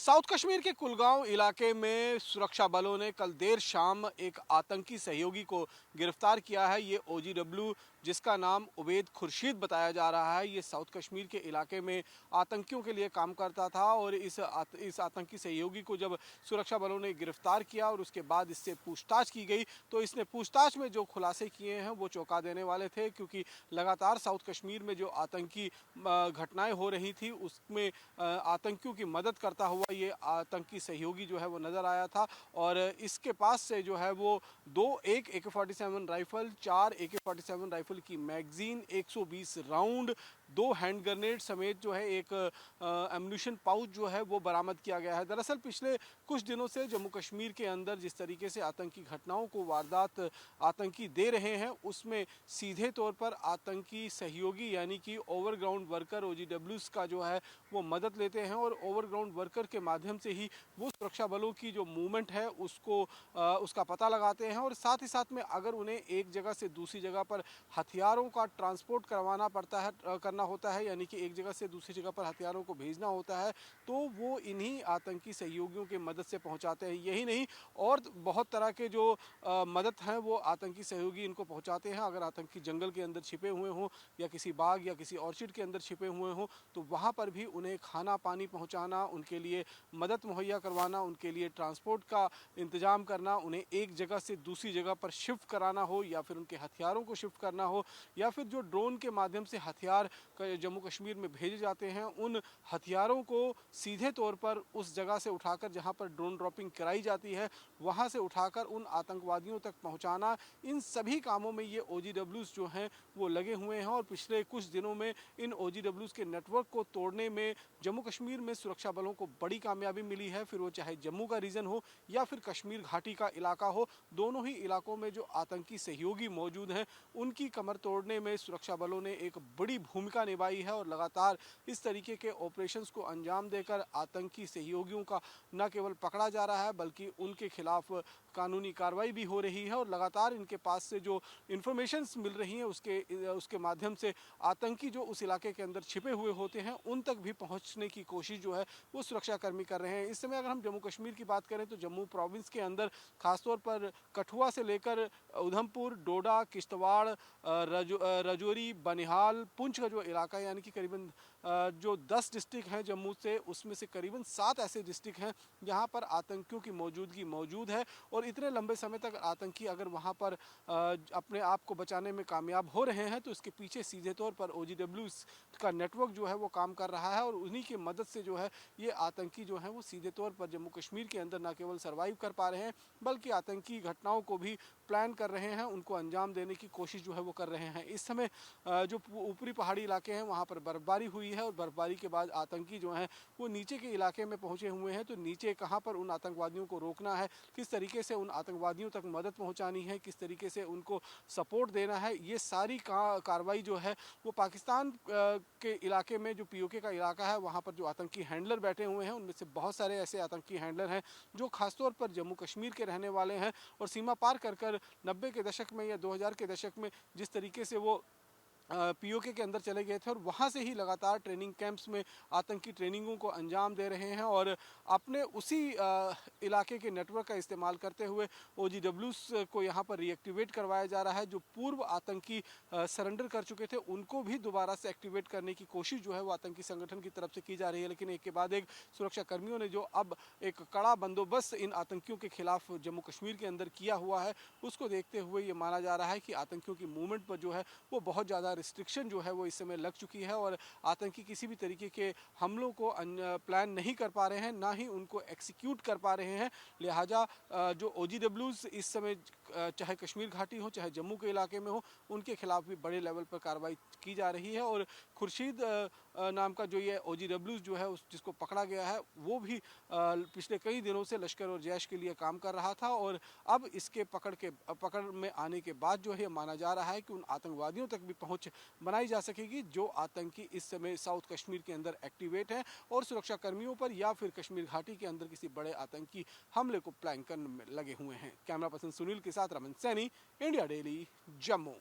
South Kashmir के कुलगांव इलाके में सुरक्षा बलों ने कल देर शाम एक आतंकी सहयोगी को गिरफ्तार किया है। ये ओजीडब्ल्यू जिसका नाम उबैद खुर्शीद बताया जा रहा है, ये साउथ कश्मीर के इलाके में आतंकियों के लिए काम करता था और इस आतंकी सहयोगी को जब सुरक्षा बलों ने गिरफ्तार किया और उसके बाद इससे पूछताछ की गई तो इसने पूछताछ में जो खुलासे किए हैं वो चौंका देने वाले थे, क्योंकि लगातार साउथ कश्मीर में जो आतंकी घटनाएं हो रही थी उसमें आतंकियों की मदद करता हुआ ये आतंकी सहयोगी जो है वो नजर आया था। और इसके पास से जो है वो एक AK-47 राइफल, 4 AK-47 राइफल की मैगजीन, 120 राउंड, 2 हैंड ग्रेनेड समेत जो है एक एम्यूनिशन पाउच जो है वो बरामद किया गया है। दरअसल पिछले कुछ दिनों से जम्मू कश्मीर के अंदर जिस तरीके से आतंकी घटनाओं को वारदात आतंकी दे रहे हैं उसमें सीधे तौर पर आतंकी सहयोगी यानी कि ओवरग्राउंड वर्कर OGWs का जो है वो मदद लेते हैं और ओवरग्राउंड वर्कर के माध्यम से ही वो सुरक्षा बलों की जो मूवमेंट है उसका पता लगाते हैं। और साथ ही साथ में अगर उन्हें एक जगह से दूसरी जगह पर हथियारों का ट्रांसपोर्ट करवाना पड़ता है करना होता है, यानी कि एक जगह से दूसरी जगह पर हथियारों को भेजना होता है, तो वो इन्हीं आतंकी सहयोगियों की मदद से पहुंचाते हैं। यही नहीं, और बहुत तरह के जो मदद हैं वो आतंकी सहयोगी इनको पहुंचाते हैं। अगर आतंकी जंगल के अंदर छिपे हुए हों या किसी बाग या किसी ऑर्चिड के अंदर छिपे हुए हों तो वहाँ पर भी उन्हें खाना पानी पहुँचाना, उनके लिए मदद मुहैया करवाना, उनके लिए ट्रांसपोर्ट का इंतज़ाम करना, उन्हें एक जगह से दूसरी जगह पर शिफ्ट कराना हो या फिर उनके हथियारों को शिफ्ट करना हो, या फिर जो ड्रोन के माध्यम से हथियार जम्मू कश्मीर में भेजे जाते हैं उन हथियारों को सीधे तौर पर उस जगह से उठाकर जहाँ पर ड्रोन ड्रॉपिंग कराई जाती है वहाँ से उठाकर उन आतंकवादियों तक पहुँचाना, इन सभी कामों में ये OGWs जो हैं वो लगे हुए हैं। और पिछले कुछ दिनों में इन OGWs के नेटवर्क को तोड़ने में जम्मू कश्मीर में सुरक्षा बलों को बड़ी कामयाबी मिली है, फिर वो चाहे जम्मू का रीजन हो या फिर कश्मीर घाटी का इलाका हो। दोनों ही इलाकों में जो आतंकी सहयोगी मौजूद हैं उनकी कमर तोड़ने में सुरक्षा बलों ने एक बड़ी भूमिका निभाई है और लगातार इस तरीके के ऑपरेशंस को अंजाम देकर आतंकी सहयोगियों का न केवल पकड़ा जा रहा है बल्कि उनके खिलाफ कानूनी कार्रवाई भी हो रही है। और लगातार इनके पास से जो इंफॉर्मेशंस मिल रही हैं उसके माध्यम से आतंकी जो उस इलाके के अंदर छिपे हुए होते हैं उन तक भी पहुंचने की कोशिश जो है वो सुरक्षाकर्मी कर रहे हैं। इस समय अगर हम जम्मू कश्मीर की बात करें तो जम्मू प्रोविंस के अंदर खासतौर पर कठुआ से लेकर उधमपुर, डोडा, किश्तवाड़, राजौरी, बनिहाल, पुंछ का जो इलाका है, यानी कि करीबन जो 10 डिस्ट्रिक्ट हैं जम्मू से, उसमें से करीबन 7 ऐसे डिस्ट्रिक्ट हैं जहां पर आतंकियों की मौजूदगी मौजूद है। और इतने लंबे समय तक आतंकी अगर वहां पर अपने आप को बचाने में कामयाब हो रहे हैं तो इसके पीछे सीधे तौर पर OGWs का नेटवर्क जो है वो काम कर रहा है और उन्हीं की मदद से जो है ये आतंकी जो है वो सीधे तौर पर जम्मू कश्मीर के अंदर न केवल सर्वाइव कर पा रहे हैं बल्कि आतंकी घटनाओं को भी प्लान कर रहे हैं, उनको अंजाम देने की कोशिश जो है वो कर रहे हैं। इस समय जो ऊपरी पहाड़ी इलाके हैं वहाँ पर बर्फबारी हुई है और बर्फबारी के बाद आतंकी जो हैं वो नीचे के इलाके में पहुँचे हुए हैं। तो नीचे कहाँ पर उन आतंकवादियों को रोकना है, किस तरीके से उन आतंकवादियों तक मदद पहुँचानी है, किस तरीके से उनको सपोर्ट देना है, ये सारी कार्रवाई जो है वो पाकिस्तान के इलाके में जो POK का इलाका है वहाँ पर जो आतंकी हैंडलर बैठे हुए हैं उनमें से बहुत सारे ऐसे आतंकी हैंडलर हैं जो खासतौर पर जम्मू कश्मीर के रहने वाले हैं और सीमा पार कर कर 90 के दशक में या 2000 के दशक में जिस तरीके से वो POK के अंदर चले गए थे और वहाँ से ही लगातार ट्रेनिंग कैंप्स में आतंकी ट्रेनिंगों को अंजाम दे रहे हैं और अपने उसी इलाके के नेटवर्क का इस्तेमाल करते हुए OGWs को यहाँ पर रीएक्टिवेट करवाया जा रहा है। जो पूर्व आतंकी सरेंडर कर चुके थे उनको भी दोबारा से एक्टिवेट करने की कोशिश जो है वो आतंकी संगठन की तरफ से की जा रही है। लेकिन एक के बाद एक सुरक्षा कर्मियों ने जो अब एक कड़ा बंदोबस्त इन आतंकियों के खिलाफ जम्मू कश्मीर के अंदर किया हुआ है उसको देखते हुए ये माना जा रहा है कि आतंकियों की मूवमेंट पर जो है वो बहुत ज़्यादा रिस्ट्रिक्शन जो है वो इस समय लग चुकी है और आतंकी किसी भी तरीके के हमलों को प्लान नहीं कर पा रहे हैं, ना ही उनको एक्सिक्यूट कर पा रहे हैं। लिहाजा जो OGWs इस समय चाहे कश्मीर घाटी हो चाहे जम्मू के इलाके में हो उनके खिलाफ भी बड़े लेवल पर कार्रवाई की जा रही है। और खुर्शीद नाम का जो ये OGWs जो है जिसको पकड़ा गया है वो भी पिछले कई दिनों से लश्कर और जैश के लिए काम कर रहा था और अब इसके पकड़ में आने के बाद जो है माना जा रहा है कि उन आतंकवादियों तक भी पहुंच बनाई जा सकेगी जो आतंकी इस समय साउथ कश्मीर के अंदर एक्टिवेट हैं और सुरक्षा कर्मियों पर या फिर कश्मीर घाटी के अंदर किसी बड़े आतंकी हमले को प्लान करने में लगे हुए हैं। कैमरा पर्सन सुनील के साथ रमन सैनी, इंडिया डेली, जम्मू।